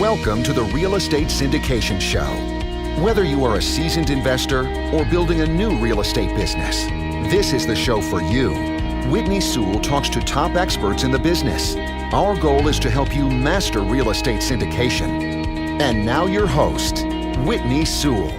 Welcome to the Real Estate Syndication Show. Whether you are a seasoned investor or building a new real estate business, this is the show for you. Whitney Sewell talks to top experts in the business. Our goal is to help you master real estate syndication. And now your host, Whitney Sewell.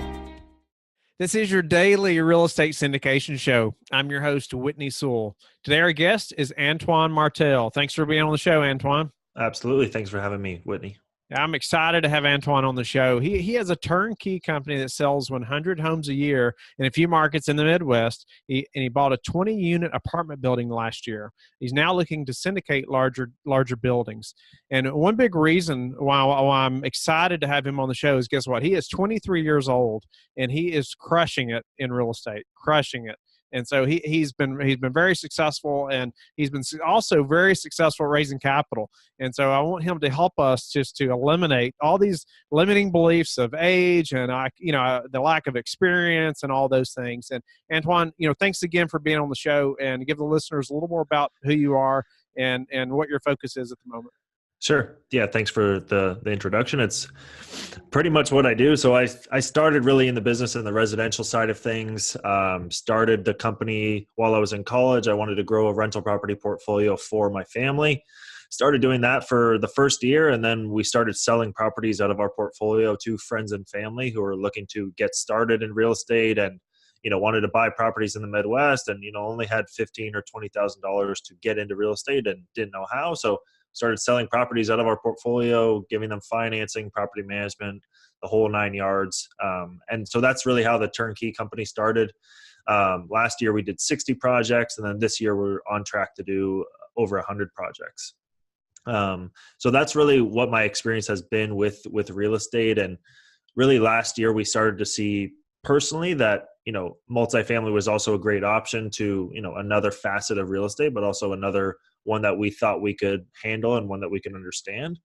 This is your daily real estate syndication show. I'm your host, Whitney Sewell. Today our guest is Antoine Martel. Thanks for being on the show, Antoine. Absolutely. Thanks for having me, Whitney. I'm excited to have Antoine on the show. He has a turnkey company that sells 100 homes a year in a few markets in the Midwest. He bought a 20-unit apartment building last year. He's now looking to syndicate larger buildings. And one big reason why I'm excited to have him on the show is, guess what? He is 23 years old, and he is crushing it in real estate, crushing it. And so he's been very successful, and he's been also very successful at raising capital. And so I want him to help us just to eliminate all these limiting beliefs of age and the lack of experience and all those things. And Antoine, thanks again for being on the show, and give the listeners a little more about who you are and what your focus is at the moment. Sure. Yeah. Thanks for the introduction. It's pretty much what I do. So I started really in the business and the residential side of things. Started the company while I was in college. I wanted to grow a rental property portfolio for my family. Started doing that for the first year, and then we started selling properties out of our portfolio to friends and family who were looking to get started in real estate and wanted to buy properties in the Midwest, and only had $15,000 or $20,000 to get into real estate and didn't know how. So started selling properties out of our portfolio, giving them financing, property management, the whole 9 yards. And so that's really how the Turnkey Company started. Last year we did 60 projects, and then this year we're on track to do over 100 projects. So that's really what my experience has been with real estate. And really last year we started to see personally that, multifamily was also a great option to, another facet of real estate, but also another one that we thought we could handle and one that we can understand.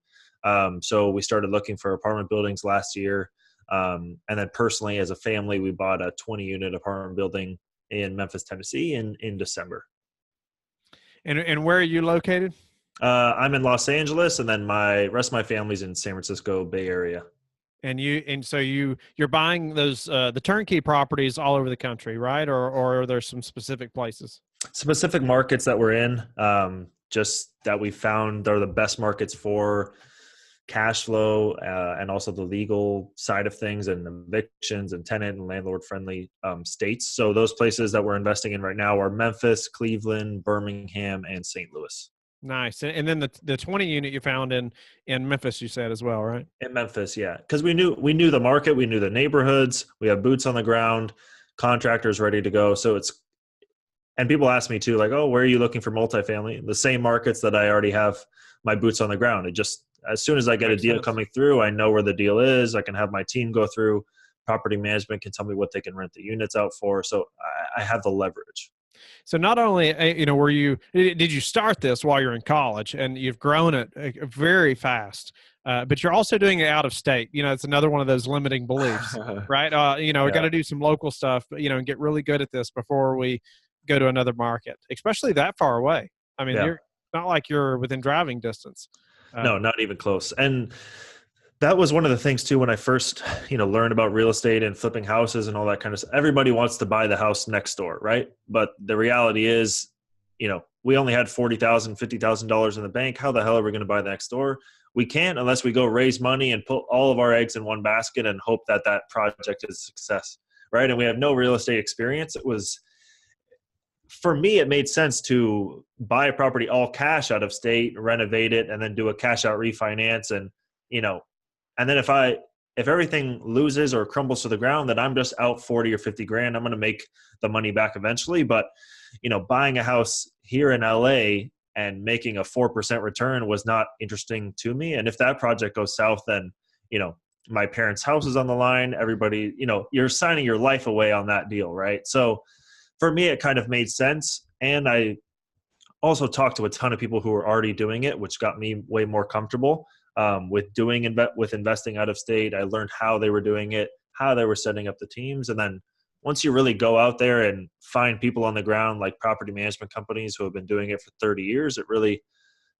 So we started looking for apartment buildings last year. And then personally, as a family, we bought a 20-unit apartment building in Memphis, Tennessee in December. And where are you located? I'm in Los Angeles, and then my rest of my family's in San Francisco Bay Area. And so you're buying those the turnkey properties all over the country, right? Or are there some specific places? Specific markets that we're in, just that we found are the best markets for cash flow and also the legal side of things and evictions and tenant and landlord friendly states. So those places that we're investing in right now are Memphis, Cleveland, Birmingham, and St. Louis. Nice. And then the 20 unit you found in Memphis, you said as well, right? In Memphis, yeah. Because we knew the market, we knew the neighborhoods, we have boots on the ground, contractors ready to go. So and people ask me too, like, oh, where are you looking for multifamily? The same markets that I already have my boots on the ground. It just, as soon as I get a deal coming through, I know where the deal is. I can have my team go through. Property management can tell me what they can rent the units out for. So I have the leverage. So not only, did you start this while you're in college, and you've grown it very fast, but you're also doing it out of state. It's another one of those limiting beliefs, right? We got to do some local stuff, and get really good at this before we go to another market, especially that far away. I mean, You're not like you're within driving distance. No, not even close. And that was one of the things too, when I first, learned about real estate and flipping houses and all that kind of stuff. Everybody wants to buy the house next door, right? But the reality is, we only had $40,000, $50,000 in the bank. How the hell are we going to buy the next door? We can't unless we go raise money and put all of our eggs in one basket and hope that project is a success, right? And we have no real estate experience. For me, it made sense to buy a property all cash out of state, renovate it, and then do a cash out refinance. And, and then if everything loses or crumbles to the ground, then I'm just out 40 or 50 grand. I'm going to make the money back eventually. But, buying a house here in LA and making a 4% return was not interesting to me. And if that project goes south, then, my parents' house is on the line. Everybody, you're signing your life away on that deal, right? So for me, it kind of made sense. And I also talked to a ton of people who were already doing it, which got me way more comfortable with investing out of state. I learned how they were doing it, how they were setting up the teams. And then once you really go out there and find people on the ground, like property management companies who have been doing it for 30 years, it really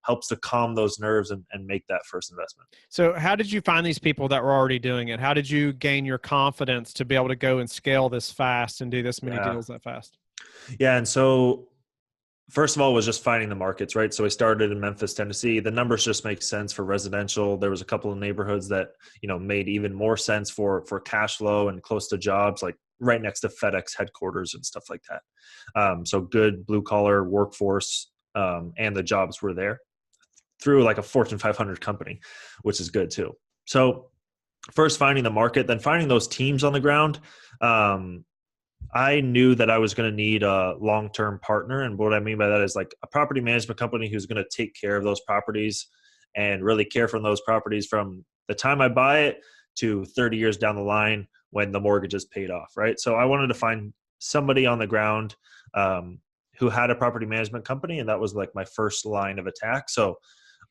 helps to calm those nerves and make that first investment. So how did you find these people that were already doing it? How did you gain your confidence to be able to go and scale this fast and do this many deals that fast? Yeah. And so first of all, was just finding the markets, right? So I started in Memphis, Tennessee. The numbers just make sense for residential. There was a couple of neighborhoods that, made even more sense for cash flow and close to jobs, like right next to FedEx headquarters and stuff like that. So good blue collar workforce, and the jobs were there through like a Fortune 500 company, which is good too. So first finding the market, then finding those teams on the ground. I knew that I was going to need a long-term partner. And what I mean by that is like a property management company who's going to take care of those properties and really care for those properties from the time I buy it to 30 years down the line when the mortgage is paid off, right? So I wanted to find somebody on the ground who had a property management company, and that was like my first line of attack. So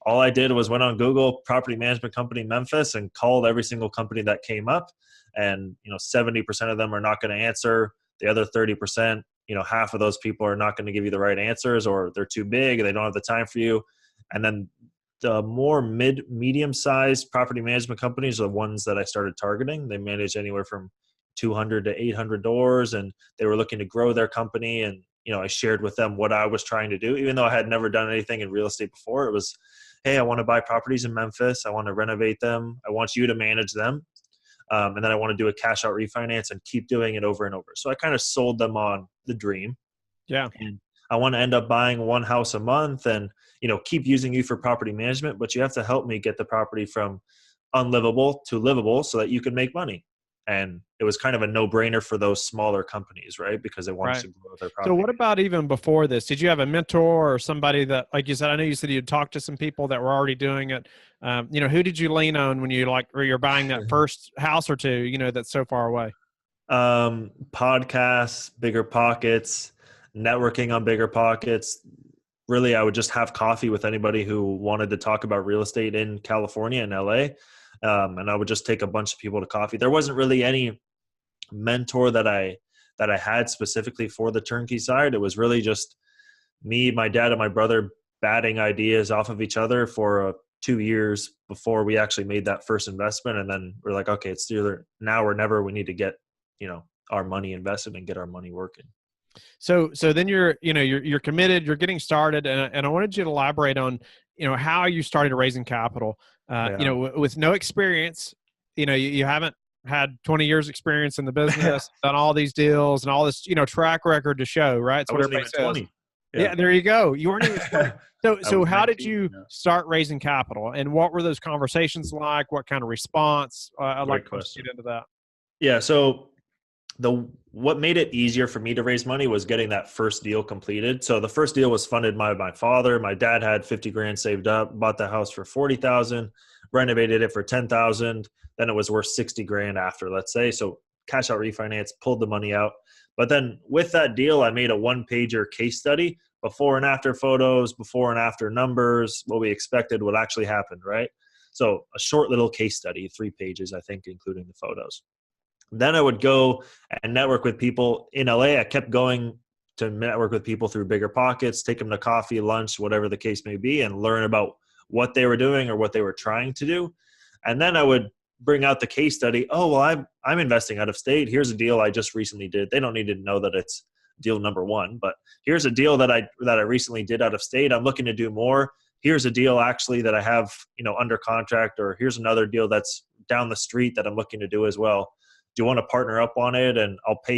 all I did was went on Google, property management company Memphis, and called every single company that came up. And 70% of them are not going to answer. The other 30%, half of those people are not going to give you the right answers, or they're too big, they don't have the time for you. And then the more medium-sized property management companies are the ones that I started targeting. They manage anywhere from 200 to 800 doors, and they were looking to grow their company. And I shared with them what I was trying to do, even though I had never done anything in real estate before. It was, hey, I want to buy properties in Memphis. I want to renovate them. I want you to manage them. And then I want to do a cash out refinance and keep doing it over and over. So I kind of sold them on the dream. Yeah. And I want to end up buying one house a month and, keep using you for property management, but you have to help me get the property from unlivable to livable so that you can make money. And it was kind of a no-brainer for those smaller companies, right? Because they wanted to grow their property. So what about even before this? Did you have a mentor or somebody that, like you said, I know you said you'd talked to some people that were already doing it. Who did you lean on when you're buying that first house or two, that's so far away? Podcasts, Bigger Pockets, networking on Bigger Pockets. Really, I would just have coffee with anybody who wanted to talk about real estate in California and LA. And I would just take a bunch of people to coffee. There wasn't really any mentor that I had specifically for the turnkey side. It was really just me, my dad, and my brother batting ideas off of each other for 2 years before we actually made that first investment. And then we're like, okay, it's either now or never. We need to get, our money invested and get our money working. So then you're committed, you're getting started. And I wanted you to elaborate on, how you started raising capital, with no experience, you haven't had 20 years experience in the business, done all these deals and all this, track record to show, right? That's what everybody says. Yeah, there you go. You weren't even 20. So how did you start raising capital, and what were those conversations like? What kind of response? I'd like to get into that. Yeah. So what made it easier for me to raise money was getting that first deal completed. So the first deal was funded by my father. My dad had 50 grand saved up, bought the house for 40,000, renovated it for 10,000. Then it was worth 60 grand after, let's say. So cash out refinance, pulled the money out. But then with that deal, I made a 1-pager case study, before and after photos, before and after numbers, what we expected would actually happen, right? So a short little case study, 3 pages, I think, including the photos. Then I would go and network with people in LA. I kept going to network with people through Bigger Pockets, take them to coffee, lunch, whatever the case may be, and learn about what they were doing or what they were trying to do. And then I would bring out the case study. Oh, well, I'm investing out of state. Here's a deal I just recently did. They don't need to know that it's deal number 1, but here's a deal that I recently did out of state. I'm looking to do more. Here's a deal actually that I have, under contract, or here's another deal that's down the street that I'm looking to do as well. Do you want to partner up on it? And I'll pay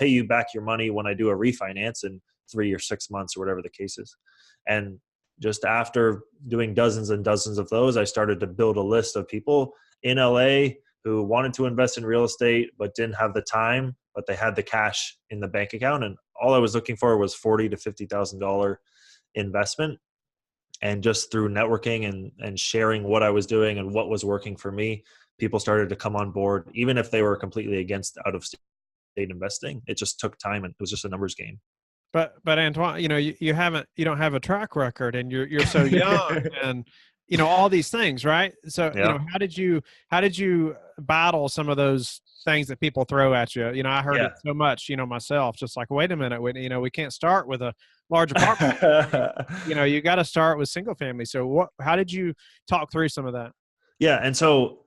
you back your money when I do a refinance in 3 or 6 months or whatever the case is. And just after doing dozens and dozens of those, I started to build a list of people in LA who wanted to invest in real estate, but didn't have the time, but they had the cash in the bank account. And all I was looking for was $40,000 to $50,000 investment. And just through networking and sharing what I was doing and what was working for me, people started to come on board, even if they were completely against out of state investing. It just took time, and it was just a numbers game. But Antoine, you don't have a track record, and you're so young, and all these things, right? So how did you battle some of those things that people throw at you. I heard Yeah. it so much, myself, just like, wait a minute, we can't start with a large apartment. You got to start with single family. So how did you talk through some of that? Yeah. And so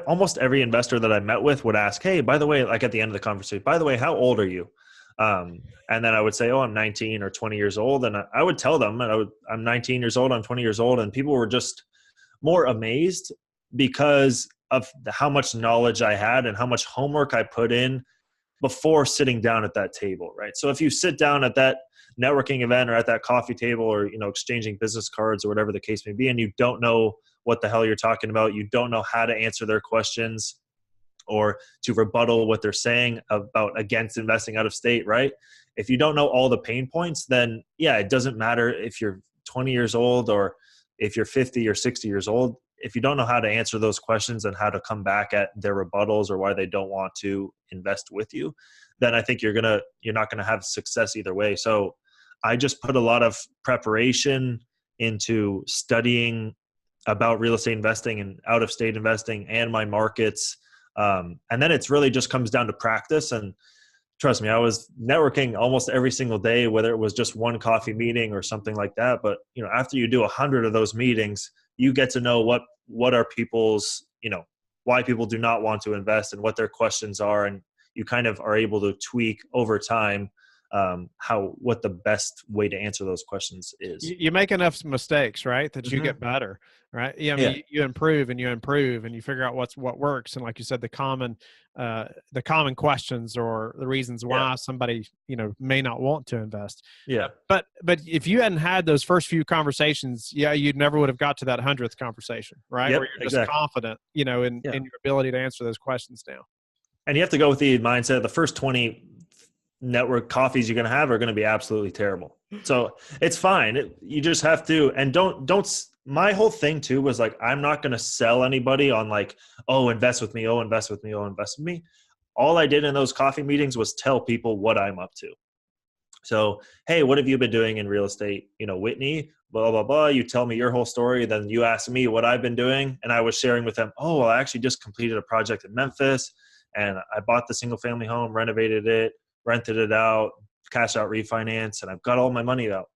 almost every investor that I met with would ask, hey, by the way, like at the end of the conversation, by the way, how old are you? And then I would say, oh, I'm 19 or 20 years old. And I would tell them, I'm 19 years old, I'm 20 years old. And people were just more amazed because of how much knowledge I had and how much homework I put in before sitting down at that table, right? So if you sit down at that networking event or at that coffee table or, exchanging business cards or whatever the case may be, and you don't know what the hell you're talking about, you don't know how to answer their questions or to rebuttal what they're saying about against investing out of state, right? If you don't know all the pain points, then yeah, it doesn't matter if you're 20 years old or if you're 50 or 60 years old. If you don't know how to answer those questions and how to come back at their rebuttals or why they don't want to invest with you, then I think you're not gonna have success either way. So I just put a lot of preparation into studying about real estate investing and out of state investing and my markets. And then it's really just comes down to practice. And trust me, I was networking almost every single day, whether it was just one coffee meeting or something like that. But, after you do 100 of those meetings, you get to know what are people's, why people do not want to invest and what their questions are. And you kind of are able to tweak over time what the best way to answer those questions is. You make enough mistakes, right, that you get better, right? Yeah, I mean, you improve and you figure out what works. And like you said, the common questions or the reasons why somebody, may not want to invest. Yeah. But if you hadn't had those first few conversations, you never would have got to that 100th conversation, right? Yep, Where you're just confident, in your ability to answer those questions now. And you have to go with the mindset the first 20 network coffees you're going to have are going to be absolutely terrible. So it's fine. You just have to, and don't, my whole thing too was like, I'm not going to sell anybody on like, oh, invest with me. Oh, invest with me. Oh, invest with me. All I did in those coffee meetings was tell people what I'm up to. So, hey, what have you been doing in real estate? Whitney, blah, blah, blah. You tell me your whole story. Then you ask me what I've been doing. And I was sharing with them, oh, well, I actually just completed a project in Memphis and I bought the single family home, renovated it, rented it out, cash out refinance, and I've got all my money out.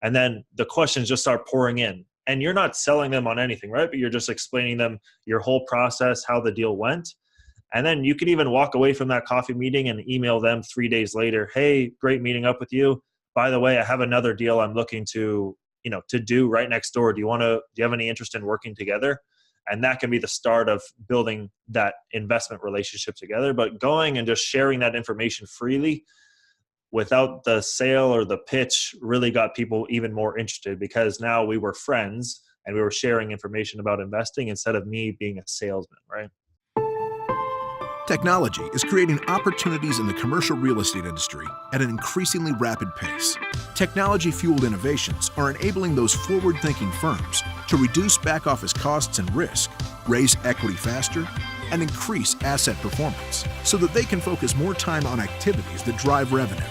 And then the questions just start pouring in. And you're not selling them on anything, right? But you're just explaining them your whole process, how the deal went. And then you could even walk away from that coffee meeting and email them 3 days later, hey, great meeting up with you. By the way, I have another deal I'm looking to do right next door. Do you have any interest in working together? And that can be the start of building that investment relationship together. But going and just sharing that information freely without the sale or the pitch really got people even more interested because now we were friends and we were sharing information about investing instead of me being a salesman, right? Technology is creating opportunities in the commercial real estate industry at an increasingly rapid pace. Technology-fueled innovations are enabling those forward-thinking firms to reduce back-office costs and risk, raise equity faster, and increase asset performance so that they can focus more time on activities that drive revenue.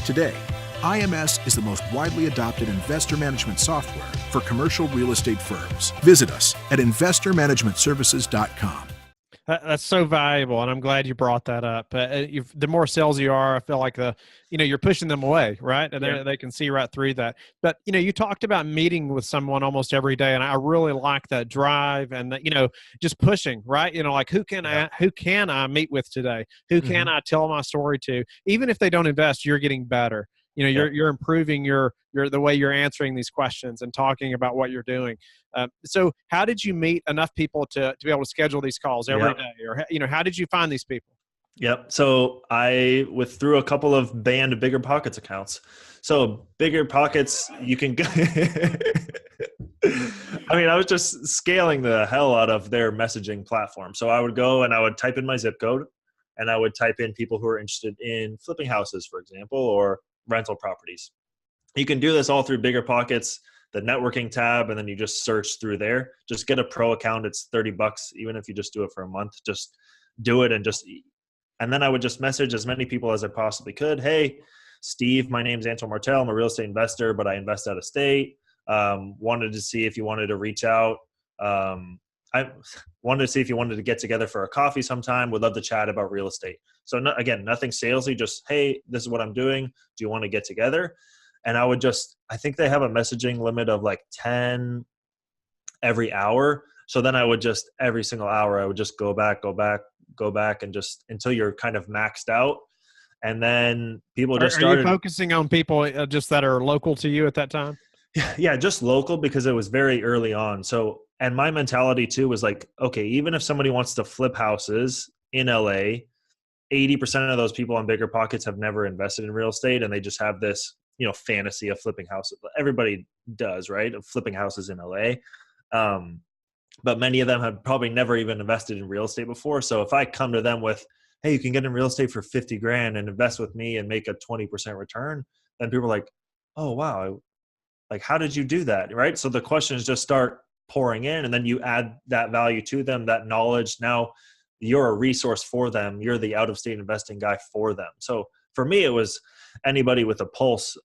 Today, IMS is the most widely adopted investor management software for commercial real estate firms. Visit us at investormanagementservices.com. That's so valuable, and I'm glad you brought that up. The more sales you are, I feel like you're pushing them away, right? And they can see right through that. But you talked about meeting with someone almost every day, and I really like that drive and just pushing, right? Like who can I meet with today? Who can I tell my story to? Even if they don't invest, you're getting better. You're improving the way you're answering these questions and talking about what you're doing. So how did you meet enough people to be able to schedule these calls every day? Or, how did you find these people? Yep. So I withdrew a couple of banned Bigger Pockets accounts. So Bigger Pockets, you can I was just scaling the hell out of their messaging platform. So I would go and I would type in my zip code and I would type in people who are interested in flipping houses, for example, or rental properties. You can do this all through Bigger Pockets, the networking tab, and then you just search through there. Just get a pro account. It's $30, even if you just do it for a month. Just do it and then I would just message as many people as I possibly could. Hey, Steve, my name's Antoine Martel. I'm a real estate investor, but I invest out of state. Wanted to see if you wanted to reach out. I wanted to see if you wanted to get together for a coffee sometime. Would love to chat about real estate. So again, nothing salesy, just, hey, this is what I'm doing. Do you want to get together? And I think they have a messaging limit of like 10 every hour. So then I would just, every single hour, I would just go back, and just until you're kind of maxed out. And then people just started. Are you focusing on people just that are local to you at that time? Yeah, just local, because it was very early on. So, and my mentality too was like, okay, even if somebody wants to flip houses in LA, 80% of those people on Bigger Pockets have never invested in real estate, and they just have this, fantasy of flipping houses. Everybody does, right? Of flipping houses in LA. But many of them have probably never even invested in real estate before. So if I come to them with, hey, you can get in real estate for 50 grand and invest with me and make a 20% return, then people are like, oh, wow. Like, how did you do that? Right. So the questions just start pouring in, and then you add that value to them, that knowledge. Now you're a resource for them. You're the out-of-state investing guy for them. So for me, it was anybody with a pulse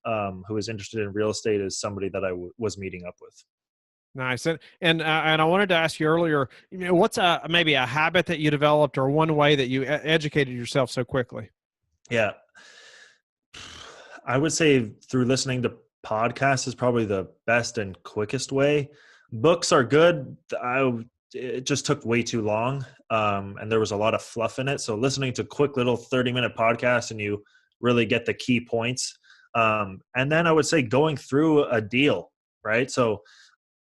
who is interested in real estate is somebody that I was meeting up with. Nice. And I wanted to ask you earlier, what's maybe a habit that you developed, or one way that you educated yourself so quickly? Yeah. I would say through listening to podcasts is probably the best and quickest way. Books are good. It just took way too long. And there was a lot of fluff in it. So listening to quick little 30-minute podcasts, and you really get the key points. And then I would say going through a deal, right? So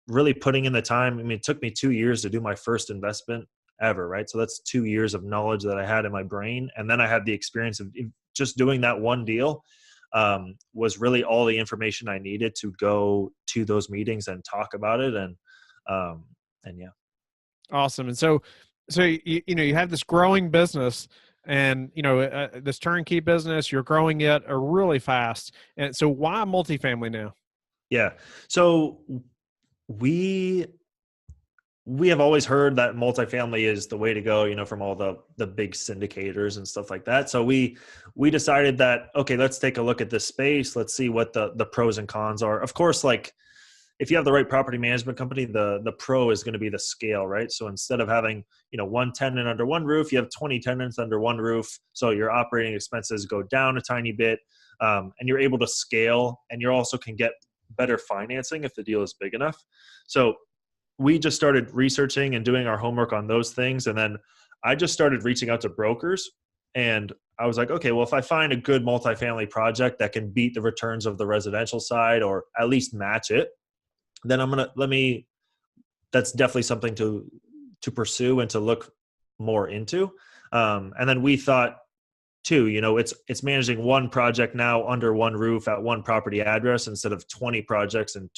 really putting in the time. I mean, it took me 2 years to do my first investment ever, right? So that's 2 years of knowledge that I had in my brain. And then I had the experience of just doing that one deal. Was really all the information I needed to go to those meetings and talk about it. And yeah. Awesome. And so you have this growing business, and this turnkey business, you're growing it really fast. And so why multifamily now? Yeah. So we have always heard that multifamily is the way to go, from all the big syndicators and stuff like that. So we decided that, okay, let's take a look at this space. Let's see what the pros and cons are. Of course, like if you have the right property management company, the pro is going to be the scale, right? So instead of having, one tenant under one roof, you have 20 tenants under one roof. So your operating expenses go down a tiny bit, and you're able to scale, and you also can get better financing if the deal is big enough. So we just started researching and doing our homework on those things. And then I just started reaching out to brokers, and I was like, okay, well, if I find a good multifamily project that can beat the returns of the residential side, or at least match it, then that's definitely something to pursue and to look more into. And then we thought too, it's managing one project now under one roof at one property address instead of 20 projects and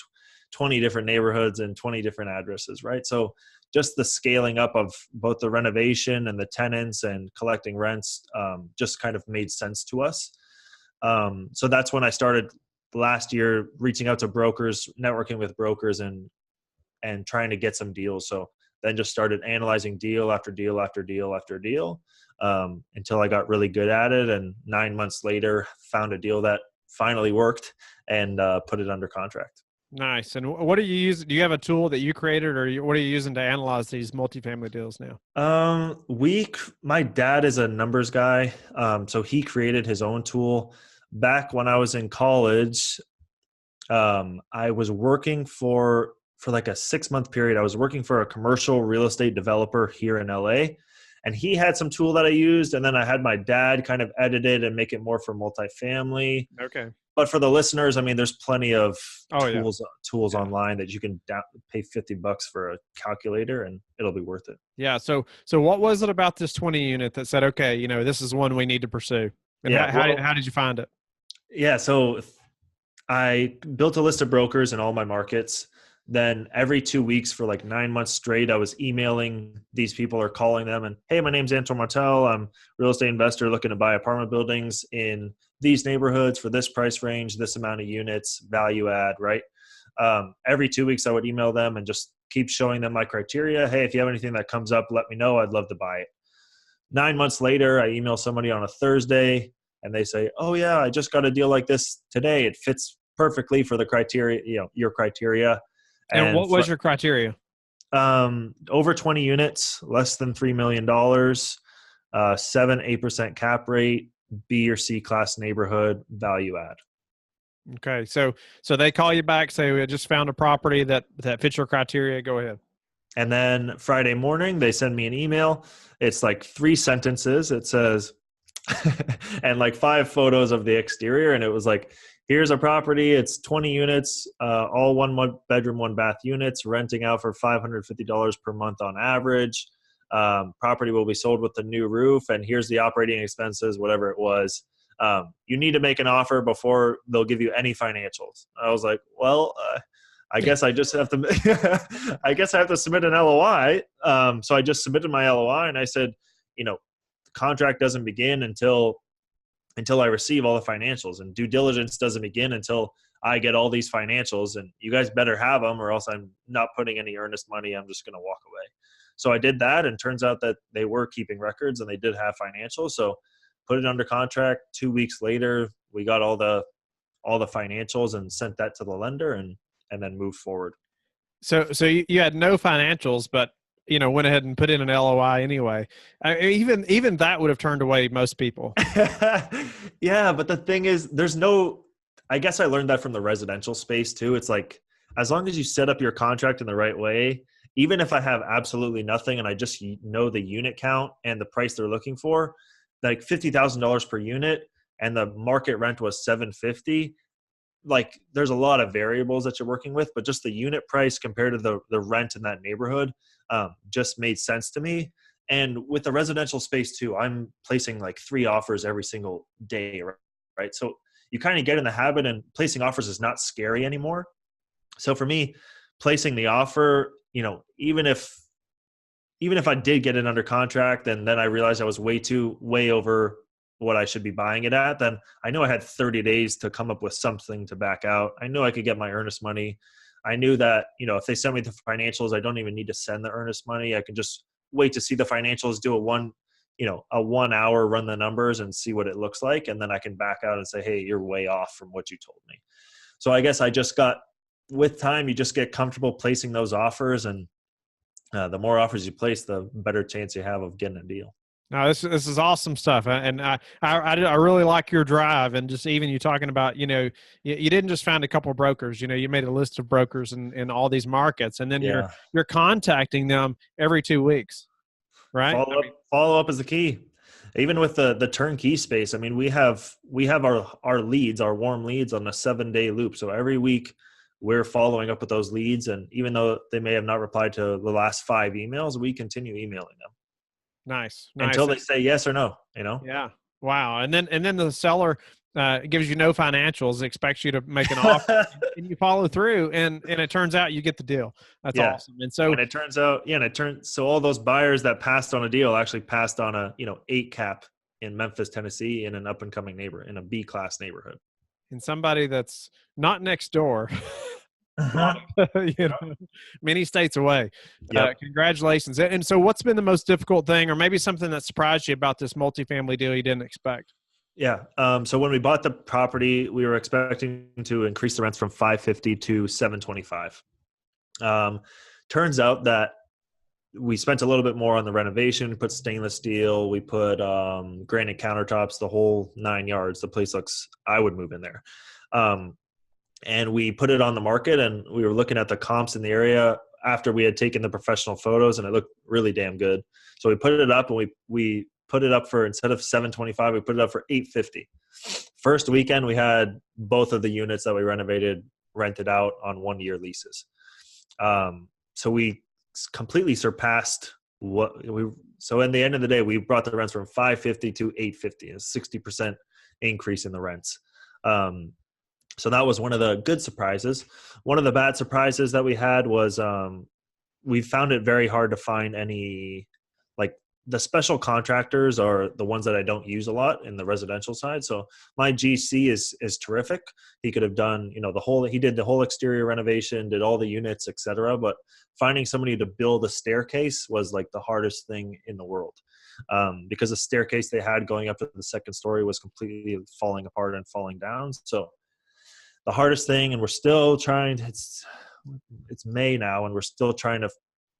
20 different neighborhoods and 20 different addresses, right? So just the scaling up of both the renovation and the tenants and collecting rents just kind of made sense to us. So that's when I started last year reaching out to brokers, networking with brokers, and trying to get some deals. So then just started analyzing deal after deal after deal after deal until I got really good at it. And 9 months later, found a deal that finally worked and put it under contract. Nice. And what do you use? Do you have a tool that you created, or what are you using to analyze these multifamily deals now? My dad is a numbers guy. So he created his own tool. Back when I was in college, I was working for like a 6-month period. I was working for a commercial real estate developer here in LA, and he had some tool that I used. And then I had my dad kind of edit it and make it more for multifamily. Okay. But for the listeners, I mean, there's plenty of tools online that you can pay $50 for a calculator, and it'll be worth it. Yeah. So what was it about this 20 unit that said, okay, this is one we need to pursue? And how did you find it? Yeah. So I built a list of brokers in all my markets. Then every 2 weeks for like 9 months straight, I was emailing these people or calling them and, hey, my name's Antoine Martel. I'm a real estate investor looking to buy apartment buildings in these neighborhoods for this price range, this amount of units, value add, right? Every 2 weeks I would email them and just keep showing them my criteria. Hey, if you have anything that comes up, let me know. I'd love to buy it. 9 months later, I email somebody on a Thursday and they say, oh yeah, I just got a deal like this today. It fits perfectly for the criteria, your criteria. And what was your criteria? Over 20 units, less than $3 million, 7-8% cap rate, B or C class neighborhood, value add. Okay. So they call you back, say, we just found a property that fits your criteria. Go ahead. And then Friday morning, they send me an email. It's like 3 sentences. It says, and like 5 photos of the exterior. And it was like, here's a property. It's 20 units, all 1 bedroom, 1 bath units, renting out for $550 per month on average. Property will be sold with the new roof. And here's the operating expenses, whatever it was. You need to make an offer before they'll give you any financials. I was like, well, I guess I just have to, I guess I have to submit an LOI. So I just submitted my LOI and I said, the contract doesn't begin until I receive all the financials, and due diligence doesn't begin until I get all these financials, and you guys better have them or else I'm not putting any earnest money. I'm just going to walk away. So I did that, and turns out that they were keeping records and they did have financials. So put it under contract. 2 weeks later, we got all the financials and sent that to the lender and then moved forward. So you had no financials, but went ahead and put in an LOI anyway. Even that would have turned away most people. Yeah, but the thing is, I guess I learned that from the residential space too. It's like, as long as you set up your contract in the right way, even if I have absolutely nothing and I just know the unit count and the price they're looking for, like $50,000 per unit, and the market rent was $750. Like, there's a lot of variables that you're working with, but just the unit price compared to the rent in that neighborhood just made sense to me. And with the residential space too, I'm placing like 3 offers every single day, right? So you kind of get in the habit, and placing offers is not scary anymore. So for me, placing the offer, even if I did get it under contract and then I realized I was way over what I should be buying it at, then I know I had 30 days to come up with something to back out. I know I could get my earnest money. I knew that, if they send me the financials, I don't even need to send the earnest money. I can just wait to see the financials, do a 1 hour, run the numbers and see what it looks like. And then I can back out and say, hey, you're way off from what you told me. So I guess with time, you just get comfortable placing those offers, and the more offers you place, the better chance you have of getting a deal. No, this is awesome stuff, and I really like your drive, and just even you talking about, you didn't just find a couple of brokers, you made a list of brokers in all these markets, and then you're contacting them every 2 weeks, right? Follow up is the key. Even with the turnkey space, I mean, we have our leads, our warm leads, on a 7-day loop. So every week we're following up with those leads, and even though they may have not replied to the last 5 emails, we continue emailing them. Nice. Until they say yes or no, Yeah. Wow. And then the seller gives you no financials, expects you to make an offer, and you follow through, and it turns out you get the deal. That's awesome. And so, it turns out, so all those buyers that passed on a deal actually passed on a 8 cap in Memphis, Tennessee, in an up and coming neighborhood, in a B class neighborhood. And somebody that's not next door. Many states away. Congratulations. And so what's been the most difficult thing, or maybe something that surprised you about this multifamily deal you didn't expect? Yeah. So when we bought the property, we were expecting to increase the rents from $550 to $725. Turns out that we spent a little bit more on the renovation. We put stainless steel. We put granite countertops, the whole 9 yards. The place I would move in there. And we put it on the market, and we were looking at the comps in the area after we had taken the professional photos, and it looked really damn good. So we put it up, and we put it up for, instead of $725, we put it up for $850. First weekend, we had both of the units that we renovated rented out on 1-year leases. So we completely surpassed so in the end of the day, we brought the rents from $550 to $850, a 60% increase in the rents. So that was one of the good surprises. One of the bad surprises that we had was we found it very hard to find any, like, the special contractors are the ones that I don't use a lot in the residential side. So my GC is terrific. He could have done, he did the whole exterior renovation, did all the units, etc. But finding somebody to build a staircase was like the hardest thing in the world. Because the staircase they had going up to the second story was completely falling apart and falling down. So the hardest thing, and we're still trying, it's May now, and we're still trying to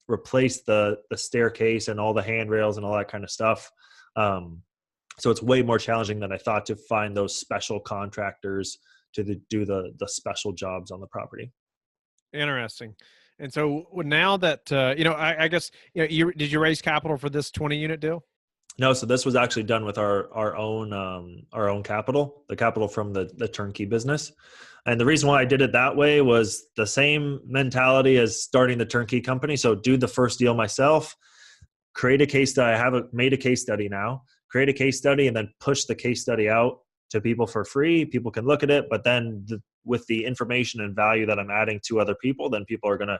replace the staircase and all the handrails and all that kind of stuff. So it's way more challenging than I thought to find those special contractors to do the special jobs on the property. Interesting. And so now that, I guess, did you raise capital for this 20 unit deal? No, so this was actually done with our own capital, the capital from the turnkey business. And the reason why I did it that way was the same mentality as starting the turnkey company. So do the first deal myself, create a case study. I have made a case study now, create a case study, and then push the case study out to people for free. People can look at it, but then with the information and value that I'm adding to other people, then people are going to,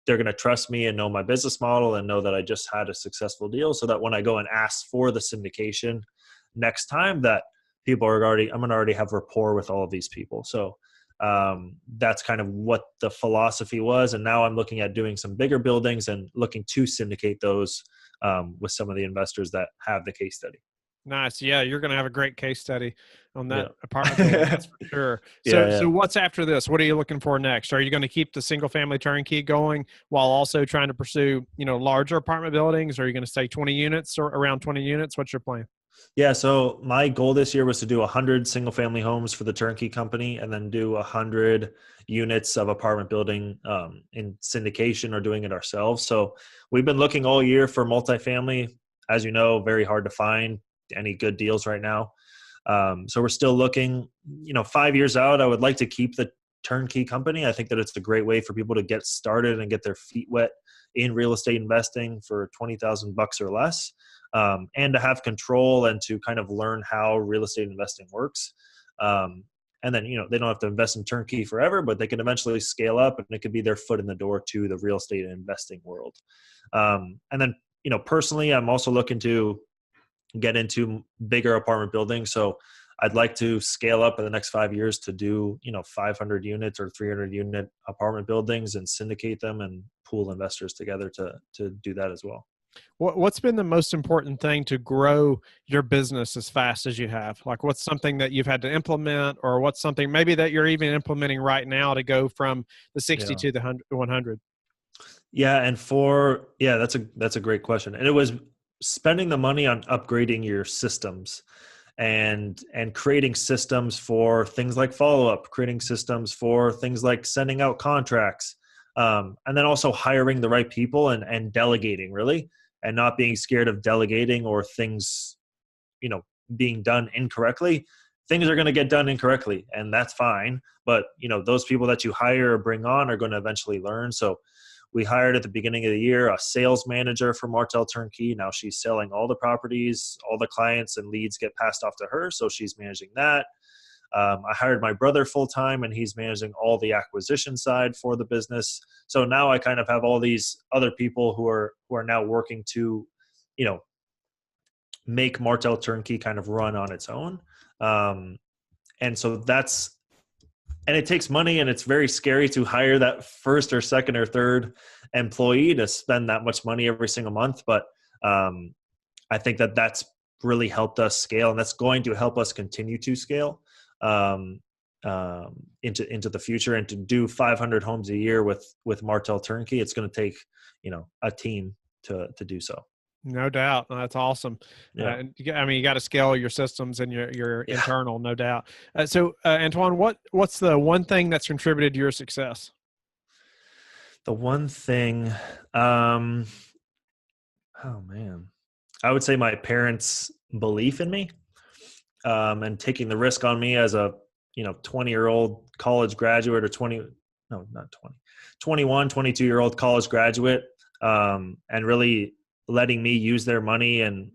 they're going to trust me and know my business model and know that I just had a successful deal, so that when I go and ask for the syndication next time, that I'm going to already have rapport with all of these people. So that's kind of what the philosophy was. And now I'm looking at doing some bigger buildings and looking to syndicate those with some of the investors that have the case study. Nice. Yeah, you're going to have a great case study on that apartment building, that's for sure. So what's after this? What are you looking for next? Are you going to keep the single family turnkey going while also trying to pursue, larger apartment buildings? Or are you going to say 20 units or around 20 units? What's your plan? Yeah, so my goal this year was to do 100 single family homes for the turnkey company, and then do 100 units of apartment building in syndication or doing it ourselves. So we've been looking all year for multifamily. As you know, very hard to find any good deals right now. So we're still looking, 5 years out, I would like to keep the turnkey company. I think that it's a great way for people to get started and get their feet wet in real estate investing for $20,000 or less, and to have control and to kind of learn how real estate investing works. And then, they don't have to invest in turnkey forever, but they can eventually scale up, and it could be their foot in the door to the real estate investing world. And then, personally, I'm also looking to get into bigger apartment buildings. So I'd like to scale up in the next 5 years to do, 500 units or 300 unit apartment buildings and syndicate them and pool investors together to do that as well. What's been the most important thing to grow your business as fast as you have? Like, what's something that you've had to implement, or what's something maybe that you're even implementing right now to go from the 60 to the 100? Yeah. And that's a great question. And it was spending the money on upgrading your systems and creating systems for things like follow-up, creating systems for things like sending out contracts, and then also hiring the right people and delegating, really, and not being scared of delegating or things, being done incorrectly. Things are going to get done incorrectly, and that's fine. But, those people that you hire or bring on are going to eventually learn. So we hired at the beginning of the year a sales manager for Martel Turnkey. Now she's selling all the properties, all the clients and leads get passed off to her. So she's managing that. I hired my brother full-time, and he's managing all the acquisition side for the business. So now I kind of have all these other people who are now working to, make Martel Turnkey kind of run on its own. And so and it takes money, and it's very scary to hire that first or second or third employee to spend that much money every single month. But I think that that's really helped us scale, and that's going to help us continue to scale into the future. And to do 500 homes a year with Martel Turnkey, it's going to take, a team to do so. No doubt. That's awesome. Yeah. You got to scale your systems and your internal, no doubt. So Antoine, what's the one thing that's contributed to your success? The one thing, oh man, I would say my parents' belief in me, and taking the risk on me as a, 20-year-old college graduate, or 21, 22-year-old college graduate, and really letting me use their money, and,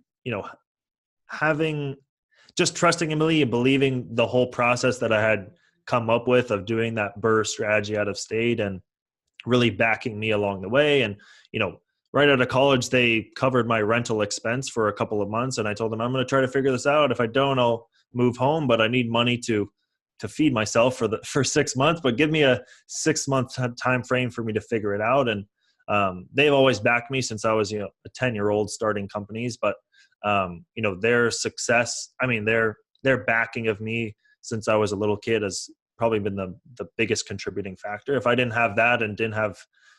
just trusting in me and believing the whole process that I had come up with of doing that BRRRR strategy out of state, and really backing me along the way. And, right out of college, they covered my rental expense for a couple of months. And I told them, I'm going to try to figure this out. If I don't, I'll move home, but I need money to feed myself for 6 months, but give me a 6-month time frame for me to figure it out. And they've always backed me since I was, a 10-year-old starting companies. But, their success, their backing of me since I was a little kid has probably been the biggest contributing factor. If I didn't have that and didn't have,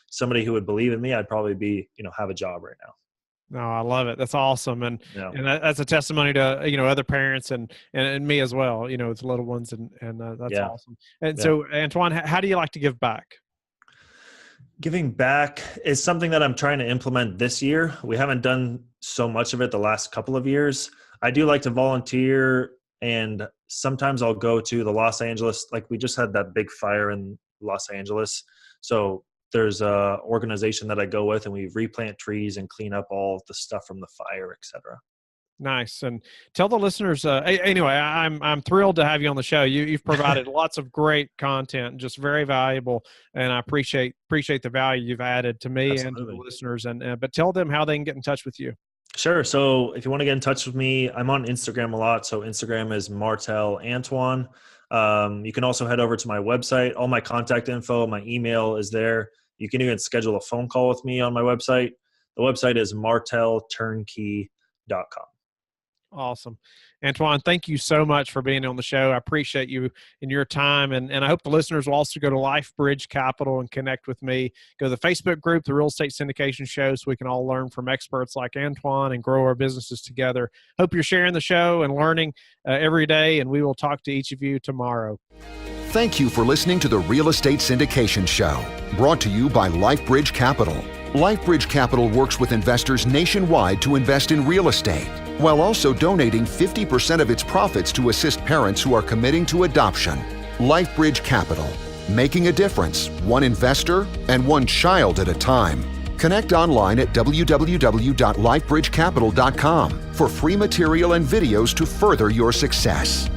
somebody who would believe in me, I'd probably be, have a job right now. No, I love it. That's awesome. And Yeah. That's a testimony to, other parents and me as well, with little ones. And that's awesome. And so, Antoine, how do you like to give back? Giving back is something that I'm trying to implement this year. We haven't done so much of it the last couple of years. I do like to volunteer, and sometimes I'll go to the Los Angeles, like we just had that big fire in Los Angeles. So there's a organization that I go with, and we replant trees and clean up all the stuff from the fire, et cetera. Nice. And tell the listeners, anyway, I'm thrilled to have you on the show. You've provided lots of great content, just very valuable. And I appreciate the value you've added to me and to the listeners. But tell them how they can get in touch with you. Sure. So if you want to get in touch with me, I'm on Instagram a lot. So Instagram is Martel Antoine. You can also head over to my website. All my contact info, my email is there. You can even schedule a phone call with me on my website. The website is MartelTurnkey.com. Awesome. Antoine, thank you so much for being on the show. I appreciate you and your time. And I hope the listeners will also go to LifeBridge Capital and connect with me. Go to the Facebook group, the Real Estate Syndication Show, so we can all learn from experts like Antoine and grow our businesses together. Hope you're sharing the show and learning every day, and we will talk to each of you tomorrow. Thank you for listening to the Real Estate Syndication Show, brought to you by LifeBridge Capital. LifeBridge Capital works with investors nationwide to invest in real estate, while also donating 50% of its profits to assist parents who are committing to adoption. LifeBridge Capital, making a difference, one investor and one child at a time. Connect online at www.lifebridgecapital.com for free material and videos to further your success.